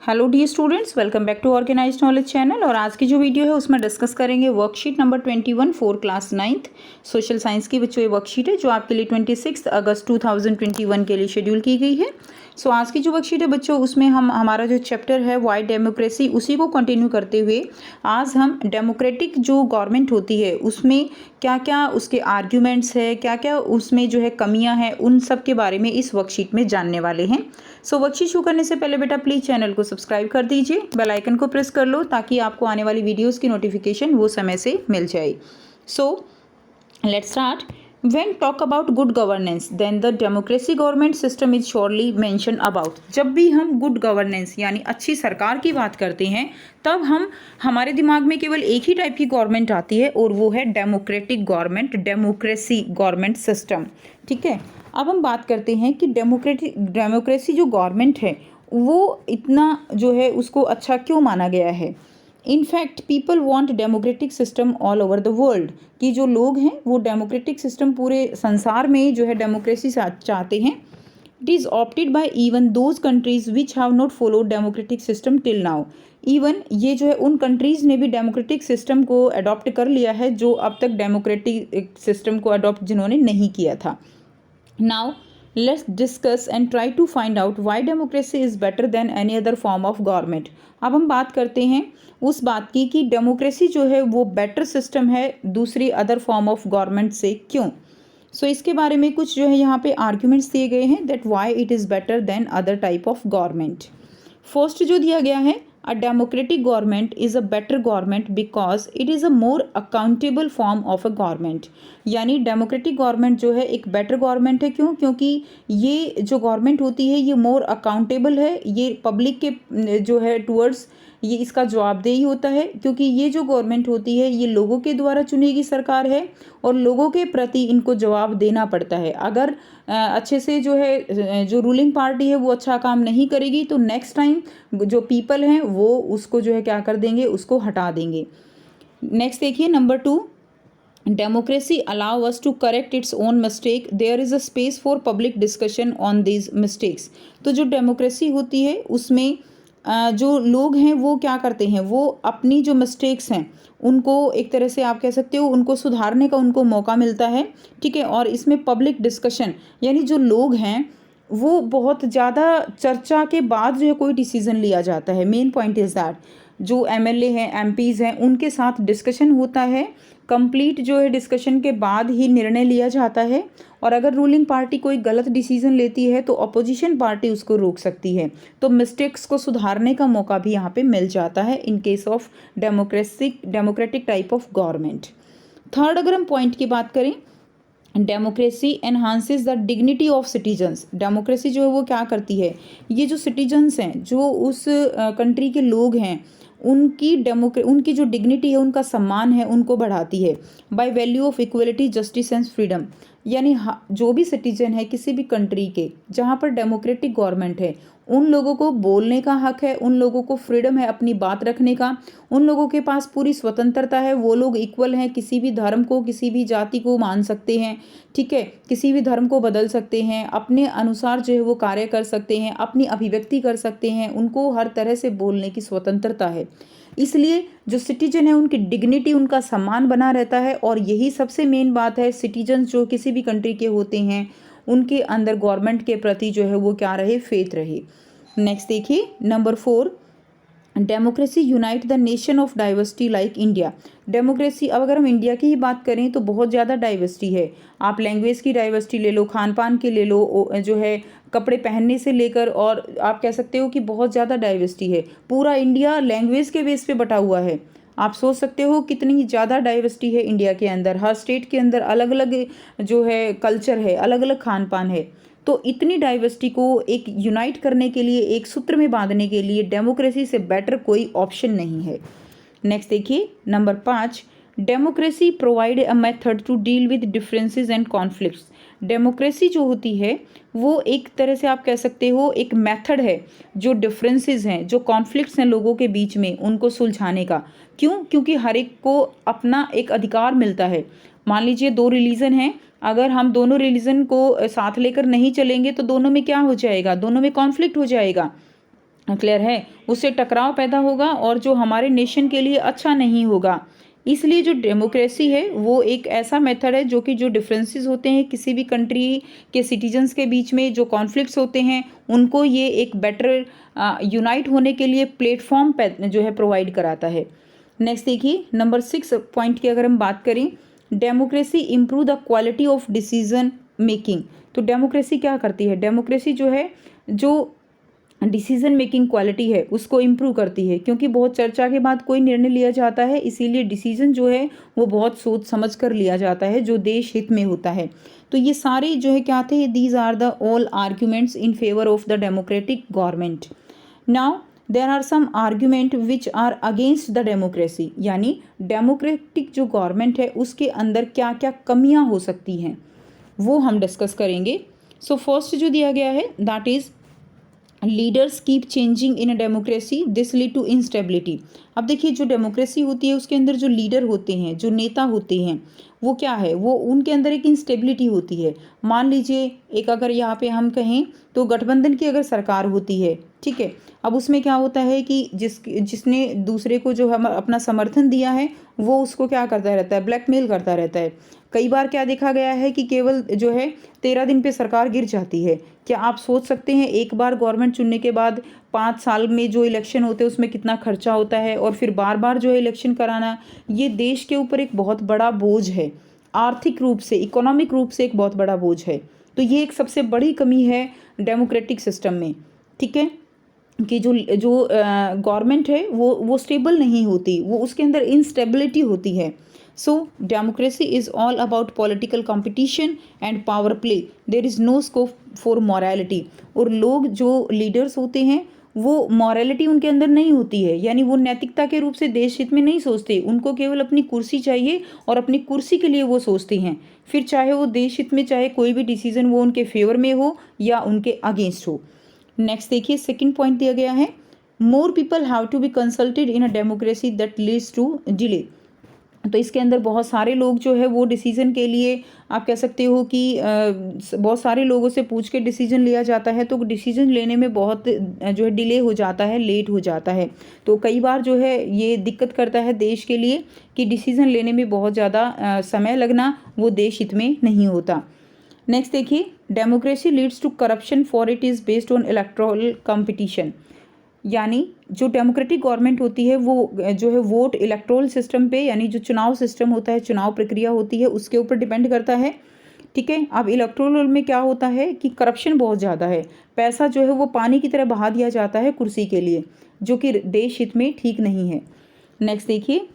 Hello dear students, welcome back to organized knowledge channel. और आज की जो वीडियो है उसमें डिस्कस करेंगे worksheet number 21 for class 9th social science की बच्चों ये वर्कशीट है जो आपके लिए 26 अगस्त 2021 के लिए शेड्यूल की गई है। सो आज की जो वर्कशीट है बच्चों उसमें हम हमारा जो चैप्टर है वाई डेमोक्रेसी उसी को कंटिन्यू करते हुए आज हम डेमोक्रेटिक जो गवर्नमेंट होती है उसमें क्या क्या उसके आर्ग्यूमेंट्स है, क्या क्या उसमें जो है कमियां हैं, उन सब के बारे में इस वर्कशीट में जानने वाले हैं। सो वर्कशीट शुरू करने से पहले बेटा प्लीज़ चैनल को सब्सक्राइब कर दीजिए, बेल आइकन को प्रेस कर लो ताकि आपको आने वाली वीडियोस की नोटिफिकेशन वो समय से मिल जाए। So let's start. When talk about good governance, then the democracy government system is surely mentioned about। जब भी हम गुड गवर्नेंस यानी अच्छी सरकार की बात करते हैं तब हमारे दिमाग में केवल एक ही टाइप की गवर्नमेंट आती है और वो है democratic government, democracy government system. ठीक है, अब हम बात करते हैं कि डेमोक्रेसी जो गवर्नमेंट है वो इतना जो है उसको अच्छा क्यों माना गया है। In fact people want democratic system all over the world, कि जो लोग हैं वो डेमोक्रेटिक सिस्टम पूरे संसार में जो है डेमोक्रेसी चाहते हैं। It is opted by even those countries which have not followed democratic system till now. Even ये जो है उन कंट्रीज़ ने भी डेमोक्रेटिक सिस्टम को अडॉप्ट कर लिया है जो अब तक डेमोक्रेटिक सिस्टम को अडॉप्ट जिन्होंने नहीं किया था। Now let's discuss and try to find out why democracy is better than any other form of government। अब हम बात करते हैं उस बात की कि डेमोक्रेसी जो है वो बेटर सिस्टम है दूसरी अदर फॉर्म ऑफ गवर्नमेंट से, क्यों। सो इसके बारे में कुछ जो है यहाँ पे आर्ग्यूमेंट्स दिए गए हैं that why it is better than other type of government. First जो दिया गया है, a democratic government is a better government because it is a more accountable form of a government। यानी डेमोक्रेटिक गवर्नमेंट जो है एक बेटर गवर्नमेंट है, क्यों, क्योंकि ये जो गवर्नमेंट होती है ये मोर अकाउंटेबल है, ये पब्लिक के जो है टूवर्ड्स ये इसका जवाबदेही होता है, क्योंकि ये जो गवर्नमेंट होती है ये लोगों के द्वारा चुनी गई सरकार है और लोगों के प्रति इनको जवाब देना पड़ता है। अगर अच्छे से जो है जो रूलिंग पार्टी है वो अच्छा काम नहीं करेगी तो नेक्स्ट टाइम जो पीपल हैं वो उसको जो है क्या कर देंगे, उसको हटा देंगे। नेक्स्ट देखिए number 2, democracy allow us to correct its own mistake, there is a space for public discussion on these mistakes. तो जो डेमोक्रेसी होती है उसमें जो लोग हैं वो क्या करते हैं, वो अपनी जो मिस्टेक्स हैं उनको एक तरह से आप कह सकते हो उनको सुधारने का उनको मौका मिलता है। ठीक है, और इसमें पब्लिक डिस्कशन यानी जो लोग हैं वो बहुत ज़्यादा चर्चा के बाद जो है कोई डिसीज़न लिया जाता है। मेन पॉइंट इज़ दैट जो एमएलए हैं, एमपीज़ हैं, उनके साथ डिस्कशन होता है, कंप्लीट जो है डिस्कशन के बाद ही निर्णय लिया जाता है। और अगर रूलिंग पार्टी कोई गलत डिसीजन लेती है तो अपोजिशन पार्टी उसको रोक सकती है, तो मिस्टेक्स को सुधारने का मौका भी यहाँ पे मिल जाता है in case of democratic type of government. Third अगर हम पॉइंट की बात करें, democracy enhances the dignity of citizens. Democracy जो है वो क्या करती है, ये जो सिटीजन्स हैं जो उस कंट्री के लोग हैं उनकी जो डिग्निटी है, उनका सम्मान है, उनको बढ़ाती है। By value of equality, justice and freedom, यानी जो भी सिटीजन है किसी भी कंट्री के जहाँ पर डेमोक्रेटिक गवर्नमेंट है उन लोगों को बोलने का हक है, उन लोगों को फ्रीडम है अपनी बात रखने का, उन लोगों के पास पूरी स्वतंत्रता है, वो लोग इक्वल हैं, किसी भी धर्म को किसी भी जाति को मान सकते हैं। ठीक है, किसी भी धर्म को बदल सकते हैं, अपने अनुसार जो है वो कार्य कर सकते हैं, अपनी अभिव्यक्ति कर सकते हैं, उनको हर तरह से बोलने की स्वतंत्रता है। इसलिए जो सिटीजन है उनकी डिग्निटी, उनका सम्मान बना रहता है। और यही सबसे मेन बात है, सिटीजन जो किसी भी कंट्री के होते हैं उनके अंदर गवर्नमेंट के प्रति जो है वो क्या रहे, फेथ रहे। नेक्स्ट देखिए number 4, democracy unite the nation of diversity like India. Democracy, अब अगर हम इंडिया की ही बात करें तो बहुत ज़्यादा डाइवर्सिटी है। आप लैंग्वेज की डाइवर्सिटी ले लो, खान पान की ले लो, जो है कपड़े पहनने से लेकर, और आप कह सकते हो कि बहुत ज़्यादा डाइवर्सिटी है। पूरा इंडिया लैंग्वेज के बेस पे बटा हुआ है। आप सोच सकते हो कितनी ज़्यादा डाइवर्सिटी है इंडिया के अंदर। हर स्टेट के अंदर अलग अलग जो है कल्चर है, अलग अलग खान पान है। तो इतनी डाइवर्सिटी को एक यूनाइट करने के लिए, एक सूत्र में बांधने के लिए डेमोक्रेसी से बेटर कोई ऑप्शन नहीं है। नेक्स्ट देखिए number 5, democracy provide a method to deal with differences and conflicts. Democracy जो होती है वो एक तरह से आप कह सकते हो एक मेथड है जो डिफरेंसेस हैं, जो कॉन्फ्लिक्ट्स हैं लोगों के बीच में, उनको सुलझाने का। क्यों, क्योंकि हर एक को अपना एक अधिकार मिलता है। मान लीजिए 2 रिलीजन हैं, अगर हम दोनों रिलीजन को साथ लेकर नहीं चलेंगे तो दोनों में क्या हो जाएगा, दोनों में कॉन्फ्लिक्ट हो जाएगा। क्लियर है, उससे टकराव पैदा होगा और जो हमारे नेशन के लिए अच्छा नहीं होगा। इसलिए जो डेमोक्रेसी है वो एक ऐसा मेथड है जो कि जो डिफरेंसेस होते हैं किसी भी कंट्री के सिटीजन्स के बीच में, जो कॉन्फ्लिक्ट्स होते हैं, उनको ये एक बेटर यूनाइट होने के लिए प्लेटफॉर्म जो है प्रोवाइड कराता है। नेक्स्ट देखिए, नंबर 6 पॉइंट की अगर हम बात करें, democracy improve the quality of decision making. तो डेमोक्रेसी क्या करती है? डेमोक्रेसी जो है, जो डिसीजन मेकिंग क्वालिटी है उसको इम्प्रूव करती है, क्योंकि बहुत चर्चा के बाद कोई निर्णय लिया जाता है, इसीलिए डिसीजन जो है वो बहुत सोच समझ कर लिया जाता है जो देश हित में होता है। तो ये सारे जो है क्या थे, these are the all arguments in favour of the democratic government. Now there are some argument which are against the democracy, यानी डेमोक्रेटिक जो गवर्नमेंट है उसके अंदर क्या क्या कमियां हो सकती हैं वो हम डिस्कस करेंगे। सो फर्स्ट जो दिया गया है that is leaders keep changing in a democracy, this lead to instability. अब देखिए, जो डेमोक्रेसी होती है उसके अंदर जो लीडर होते हैं, जो नेता होते हैं, वो क्या है, वो उनके अंदर एक इंस्टेबिलिटी होती है। मान लीजिए एक अगर यहाँ पे हम कहें तो गठबंधन की अगर सरकार होती है, ठीक है, अब उसमें क्या होता है कि जिसने दूसरे को जो हम अपना समर्थन दिया है वो उसको क्या करता रहता है, ब्लैकमेल करता रहता है। कई बार क्या देखा गया है कि केवल जो है 13 दिन पे सरकार गिर जाती है। क्या आप सोच सकते हैं एक बार गवर्नमेंट चुनने के बाद 5 साल में जो इलेक्शन होते हैं उसमें कितना खर्चा होता है, और फिर बार बार जो है इलेक्शन कराना, ये देश के ऊपर एक बहुत बड़ा बोझ है, आर्थिक रूप से, इकोनॉमिक रूप से एक बहुत बड़ा बोझ है। तो ये एक सबसे बड़ी कमी है डेमोक्रेटिक सिस्टम में, ठीक है, कि जो जो गवर्नमेंट है वो स्टेबल नहीं होती, वो उसके अंदर इंस्टेबिलिटी होती है। So democracy is all about political competition and power play, there is no scope for morality. और लोग जो लीडर्स होते हैं वो मॉरलिटी उनके अंदर नहीं होती है, यानी वो नैतिकता के रूप से देश हित में नहीं सोचते, उनको केवल अपनी कुर्सी चाहिए और अपनी कुर्सी के लिए वो सोचते हैं। फिर चाहे वो देश हित में, चाहे कोई भी डिसीजन वो उनके फेवर में हो या उनके अगेंस्ट हो। नेक्स्ट देखिए, सेकंड पॉइंट दिया गया है, more people have to be consulted in a democracy that leads to delay. तो इसके अंदर बहुत सारे लोग जो है वो डिसीजन के लिए, आप कह सकते हो कि बहुत सारे लोगों से पूछ के डिसीजन लिया जाता है, तो डिसीजन लेने में बहुत जो है डिले हो जाता है, लेट हो जाता है। तो कई बार जो है ये दिक्कत करता है देश के लिए कि डिसीजन लेने में बहुत ज़्यादा समय लगना वो देश हित में नहीं होता। नेक्स्ट देखिए, democracy leads to corruption for it is based on electoral competition. यानी जो डेमोक्रेटिक गवर्नमेंट होती है वो जो है वोट इलेक्टोरल सिस्टम पे, यानी जो चुनाव सिस्टम होता है, चुनाव प्रक्रिया होती है, उसके ऊपर डिपेंड करता है, ठीक है। अब इलेक्टोरल में क्या होता है कि करप्शन बहुत ज़्यादा है, पैसा जो है वो पानी की तरह बहा दिया जाता है कुर्सी के लिए, जो कि देश हित में ठीक नहीं है। नेक्स्ट देखिए,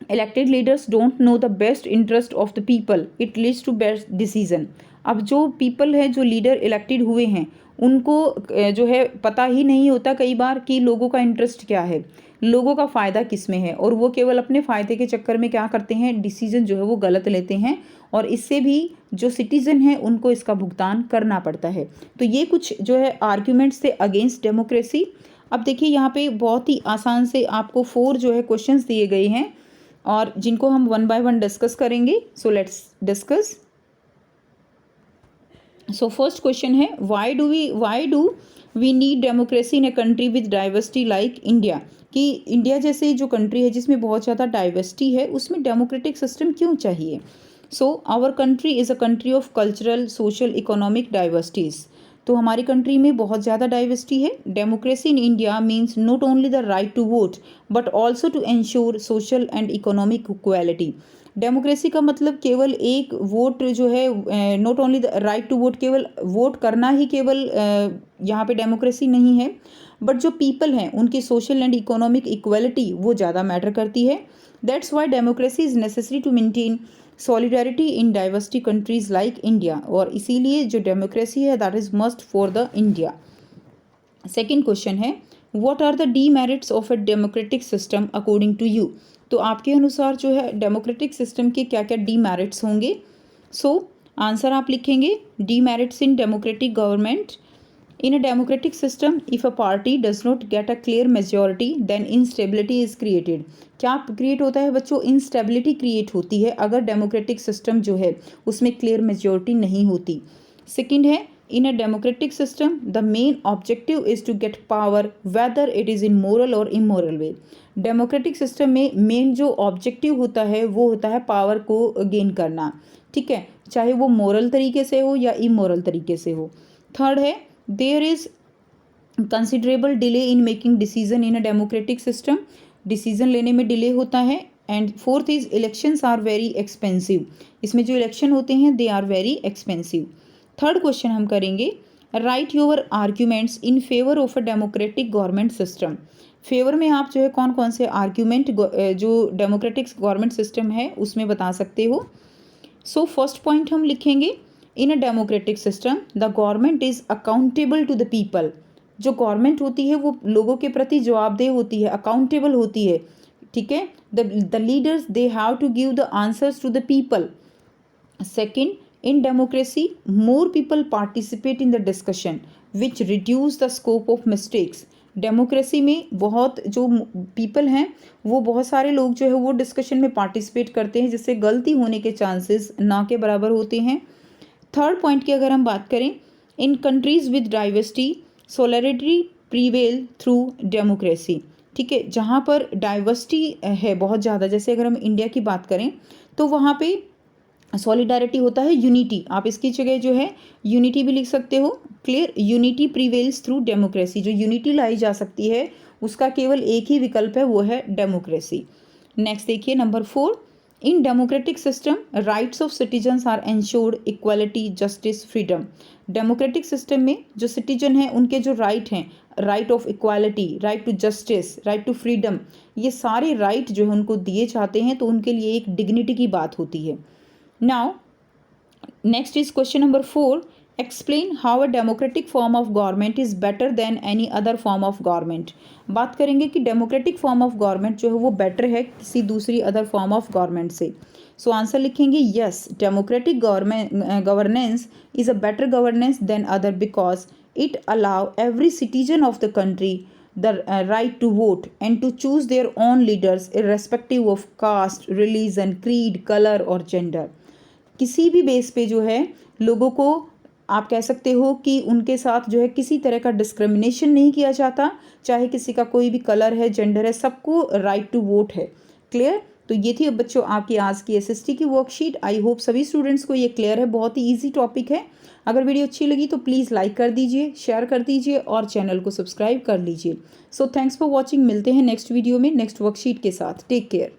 elected leaders don't know the best interest of the people, it leads to best decision. अब जो पीपल है, जो लीडर इलेक्टेड हुए हैं, उनको जो है पता ही नहीं होता कई बार कि लोगों का इंटरेस्ट क्या है, लोगों का फ़ायदा किस में है, और वो केवल अपने फ़ायदे के चक्कर में क्या करते हैं, डिसीजन जो है वो गलत लेते हैं, और इससे भी जो सिटीज़न है उनको इसका भुगतान करना पड़ता है। तो ये कुछ जो है आर्ग्यूमेंट्स थे अगेंस्ट डेमोक्रेसी। अब देखिए यहाँ पे बहुत ही आसान से आपको 4 जो है क्वेश्चंस दिए गए हैं और जिनको हम 1 बाय 1 डिस्कस करेंगे। So let's discuss. So first question है, why do we need democracy in a country with diversity like India. कि इंडिया जैसे जो कंट्री है जिसमें बहुत ज़्यादा डाइवर्सिटी है, उसमें डेमोक्रेटिक सिस्टम क्यों चाहिए। So our country is a country of cultural, social, economic diversities. तो हमारी कंट्री में बहुत ज़्यादा डाइवर्सिटी है। Democracy in India means not only the right to vote but also to ensure social and economic equality. Democracy का मतलब केवल एक वोट जो है, not only the right to vote, केवल वोट करना ही केवल यहाँ पे डेमोक्रेसी नहीं है, बट जो पीपल हैं उनकी सोशल एंड इकोनॉमिक इक्वालिटी वो ज़्यादा मैटर करती है। That's why democracy is necessary to maintain solidarity in diversity countries like India. और इसीलिए जो डेमोक्रेसी है that is must for the India. Second question है, what are the demerits of a democratic system according to you. तो आपके अनुसार जो है डेमोक्रेटिक सिस्टम के क्या क्या डीमेरिट्स होंगे। सो आंसर आप लिखेंगे, demerits in democratic government. In a democratic system if a party does not get a clear majority then instability is created. क्या क्रिएट होता है बच्चों, इंस्टेबिलिटी क्रिएट होती है अगर डेमोक्रेटिक सिस्टम जो है उसमें क्लियर मेजॉरिटी नहीं होती। सेकेंड है, In a democratic system, the main objective is to get power whether it is in moral or immoral way. Democratic system में मेन जो ऑब्जेक्टिव होता है वो होता है पावर को गेन करना, ठीक है, चाहे वो मोरल तरीके से हो या इमोरल तरीके से हो। थर्ड है there is considerable delay in making decision in a democratic system, decision लेने में डिले होता है। And fourth is elections are very expensive, इसमें जो इलेक्शन होते हैं they are very expensive. Third question हम करेंगे write your arguments in favour of a democratic government system. Favour में आप जो है कौन कौन से आर्ग्यूमेंट जो डेमोक्रेटिक गवर्नमेंट सिस्टम है उसमें बता सकते हो। सो फर्स्ट पॉइंट हम लिखेंगे in a democratic system the government is accountable to the people. जो गवर्नमेंट होती है वो लोगों के प्रति जवाबदेह होती है, अकाउंटेबल होती है, ठीक है। The leaders they have to give the answers to the people. Second, in democracy more people participate in the discussion which reduce the scope of mistakes। Democracy में बहुत जो पीपल हैं वो बहुत सारे लोग जो है वो डिस्कशन में पार्टिसिपेट करते हैं जिससे गलती होने के चांसेस ना के बराबर होते हैं। थर्ड पॉइंट की अगर हम बात करें in countries with diversity solidarity prevail through democracy, ठीक है, जहाँ पर डाइवर्सिटी है बहुत ज़्यादा, जैसे अगर हम इंडिया की बात करें तो वहाँ पे सॉलिडारिटी होता है यूनिटी, आप इसकी जगह जो है यूनिटी भी लिख सकते हो। Clear, unity prevails through democracy, जो यूनिटी लाई जा सकती है उसका केवल एक ही विकल्प है वो है डेमोक्रेसी। नेक्स्ट देखिए number 4, in democratic system rights of citizens are ensured equality justice freedom. Democratic system में जो सिटीजन हैं उनके जो राइट हैं, right of equality, right to justice, right to freedom, ये सारे राइट जो है उनको दिए जाते हैं, तो उनके लिए एक डिग्निटी की बात होती है। Now, next is question number 4. Explain how a democratic form of government is better than any other form of government. बात करेंगे कि डेमोक्रेटिक फॉर्म ऑफ गवर्नमेंट जो है वो बेटर है किसी दूसरी अदर फॉर्म ऑफ गवर्नमेंट से। सो आंसर लिखेंगे yes, democratic governance is a better governance than other because it allow every citizen of the country the right to vote and to choose their own leaders irrespective of caste, religion, creed, color और gender। किसी भी base पे जो है लोगों को आप कह सकते हो कि उनके साथ जो है किसी तरह का डिस्क्रिमिनेशन नहीं किया जाता, चाहे किसी का कोई भी कलर है, जेंडर है, सबको राइट टू वोट है। क्लियर, तो ये थी बच्चों आपकी आज की एसएसटी की वर्कशीट। आई होप सभी स्टूडेंट्स को ये क्लियर है, बहुत ही ईजी टॉपिक है। अगर वीडियो अच्छी लगी तो प्लीज़ लाइक कर दीजिए, शेयर कर दीजिए और चैनल को सब्सक्राइब कर लीजिए। सो थैंक्स फॉर वॉचिंग, मिलते हैं नेक्स्ट वीडियो में नेक्स्ट वर्कशीट के साथ। Take care.